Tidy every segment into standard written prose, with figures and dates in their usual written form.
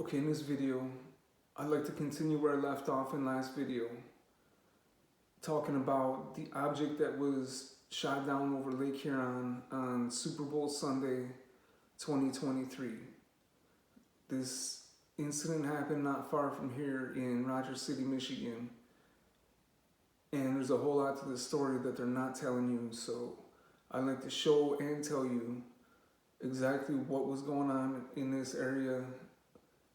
Okay, in this video, I'd like to continue where I left off in last video, talking about the object that was shot down over Lake Huron on Super Bowl Sunday 2023. This incident happened not far from here in Rogers City, Michigan, and there's a whole lot to the story that they're not telling you, so I'd like to show and tell you exactly what was going on in this area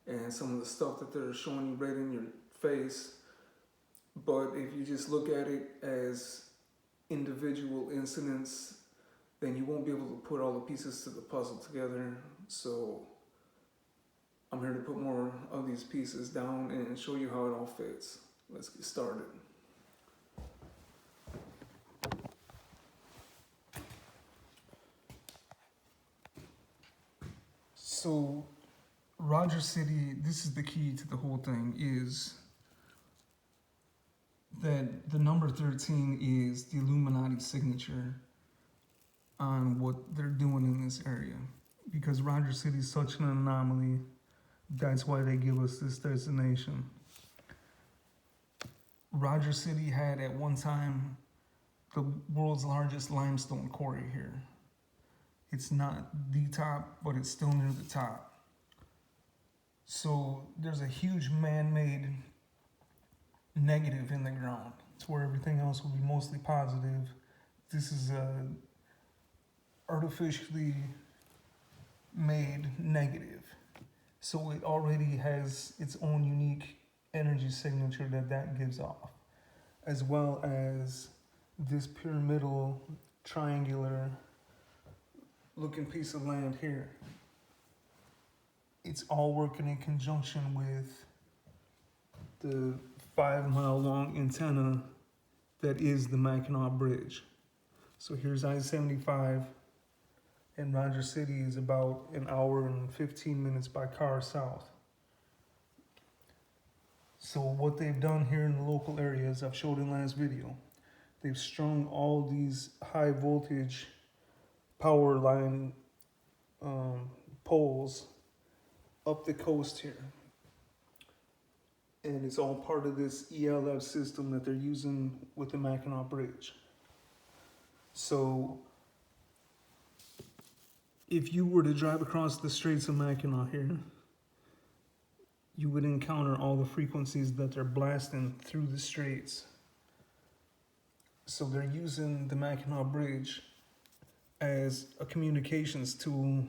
and some of the stuff that they're showing you right in your face. But if you just look at it as individual incidents, then you won't be able to put all the pieces to the puzzle together. So I'm here to put more of these pieces down and show you how it all fits. Let's get started. So Rogers City, this is the key to the whole thing, is that the number 13 is the Illuminati signature on what they're doing in this area. Because Rogers City is such an anomaly, that's why they give us this designation. Rogers City had at one time the world's largest limestone quarry here. It's not the top, but it's still near the top. So there's a huge man-made negative in the ground. It's where everything else will be mostly positive. This is a artificially made negative. So it already has its own unique energy signature that gives off, as well as this pyramidal, triangular looking piece of land here. It's all working in conjunction with the 5-mile long antenna that is the Mackinac Bridge. So here's I-75, and Rogers City is about an hour and 15 minutes by car south. So what they've done here in the local areas, I've showed in last video, they've strung all these high voltage power line poles up the coast here. And it's all part of this ELF system that they're using with the Mackinac Bridge. So if you were to drive across the Straits of Mackinac here, you would encounter all the frequencies that they're blasting through the straits. So they're using the Mackinac Bridge as a communications tool,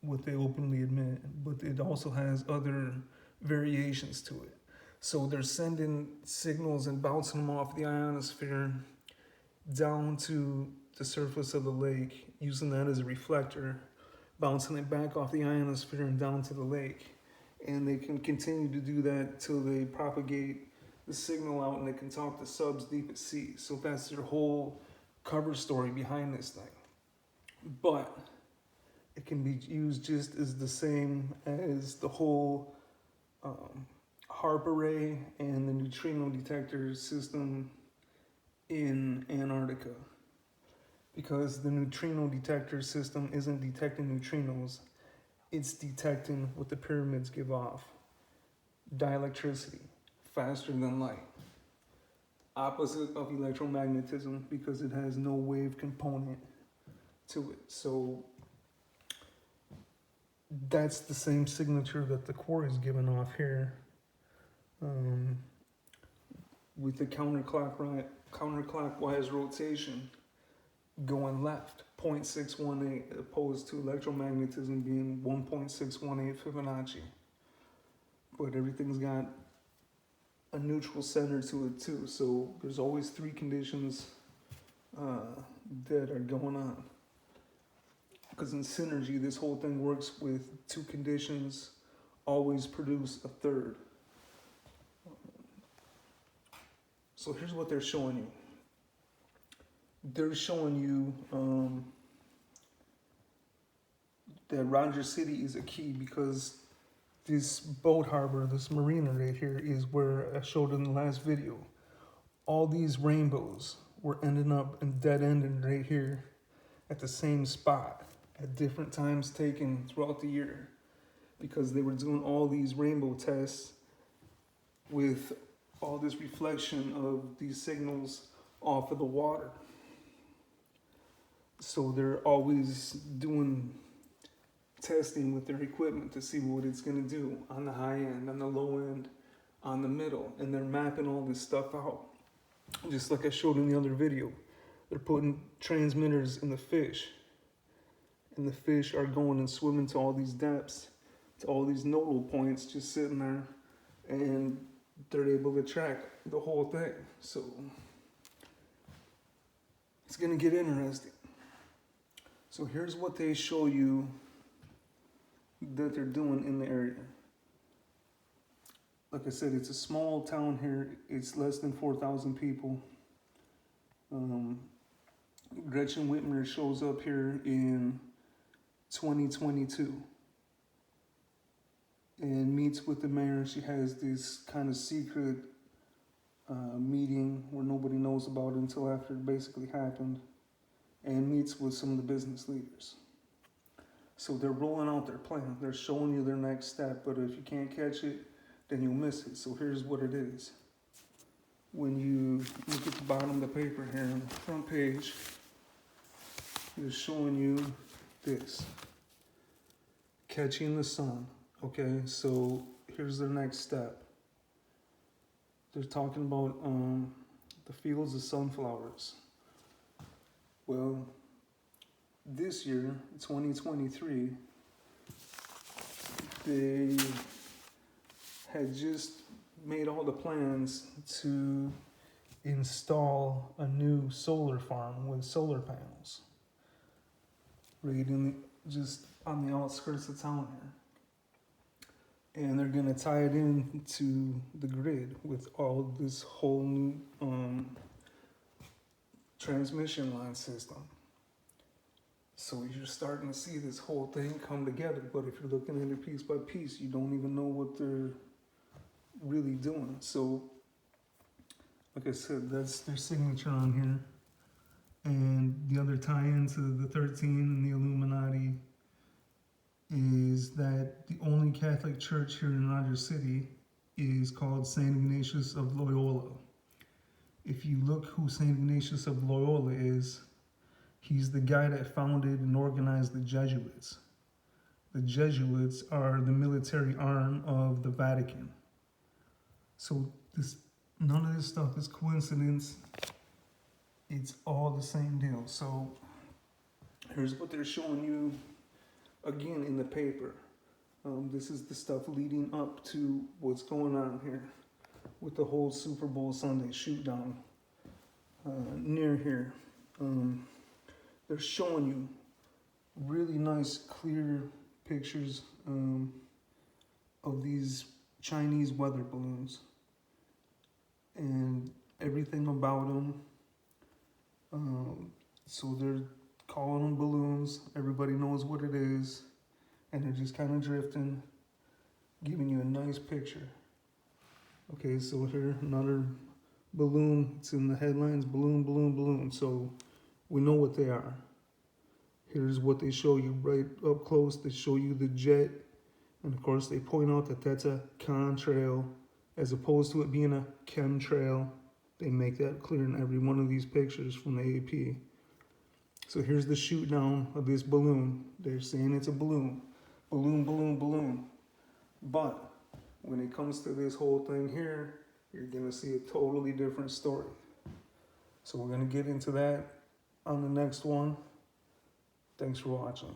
what they openly admit, but it also has other variations to it. So they're sending signals and bouncing them off the ionosphere down to the surface of the lake, using that as a reflector, bouncing it back off the ionosphere and down to the lake. And they can continue to do that till they propagate the signal out and they can talk to subs deep at sea. So that's their whole cover story behind this thing. But it can be used just as the same as the whole HARP array and the neutrino detector system in Antarctica. Because the neutrino detector system isn't detecting neutrinos, it's detecting what the pyramids give off. Dielectricity, faster than light. Opposite of electromagnetism because it has no wave component to it. So that's the same signature that the quarry is giving off here, with the counterclockwise rotation going left, 0.618, opposed to electromagnetism being 1.618 Fibonacci. But everything's got a neutral center to it too, so there's always three conditions that are going on. Because in synergy, this whole thing works with two conditions, always produce a third. So here's what they're showing you. They're showing you that Rogers City is a key because this boat harbor, this marina right here, is where I showed in the last video. All these rainbows were ending up and dead-ending right here at the same spot at different times taken throughout the year. because they were doing all these rainbow tests with all this reflection of these signals off of the water. So they're always doing testing with their equipment to see what it's going to do on the high end, on the low end, on the middle, and they're mapping all this stuff out. Just like I showed in the other video, they're putting transmitters in the fish, and the fish are going and swimming to all these depths, to all these nodal points, just sitting there, and they're able to track the whole thing. So it's going to get interesting. So here's what they show you that they're doing in the area. Like I said, it's a small town here. It's less than 4,000 people. Gretchen Whitmer shows up here in 2022 and meets with the mayor. She has this kind of secret meeting where nobody knows about it until after it basically happened, and meets with some of the business leaders. So they're rolling out their plan. They're showing you their next step, but if you can't catch it, then you'll miss it. So here's what it is. When you look at the bottom of the paper here on the front page, they're showing you this. Catching the sun. Okay, so here's their next step. They're talking about the fields of sunflowers. Well, this year, 2023, they had just made all the plans to install a new solar farm with solar panels right just on the outskirts of town here. And they're gonna tie it into the grid with all this whole new transmission line system. So you're starting to see this whole thing come together, but if you're looking at it piece by piece, you don't even know what they're really doing. So, like I said, that's their signature on here. And the other tie-in to the 13 and the Illuminati is that the only Catholic church here in Rogers City is called St. Ignatius of Loyola. If you look who St. Ignatius of Loyola is, he's the guy that founded and organized the Jesuits. The Jesuits are the military arm of the Vatican. So none of this stuff is coincidence. It's all the same deal. So here's what they're showing you again in the paper. This is the stuff leading up to what's going on here with the whole Super Bowl Sunday shoot down near here. They're showing you really nice, clear pictures of these Chinese weather balloons and everything about them. So they're calling them balloons. Everybody knows what it is, and they're just kind of drifting, giving you a nice picture. Okay, so here another balloon. It's in the headlines: balloon, balloon, balloon. So we know what they are. Here's what they show you right up close. They show you the jet, and of course they point out that that's a contrail as opposed to it being a chemtrail. They make that clear in every one of these pictures from the AP. So here's the shoot down of this balloon. They're saying it's a balloon. Balloon, balloon, balloon. But when it comes to this whole thing here, you're gonna see a totally different story. So we're gonna get into that on the next one. Thanks for watching.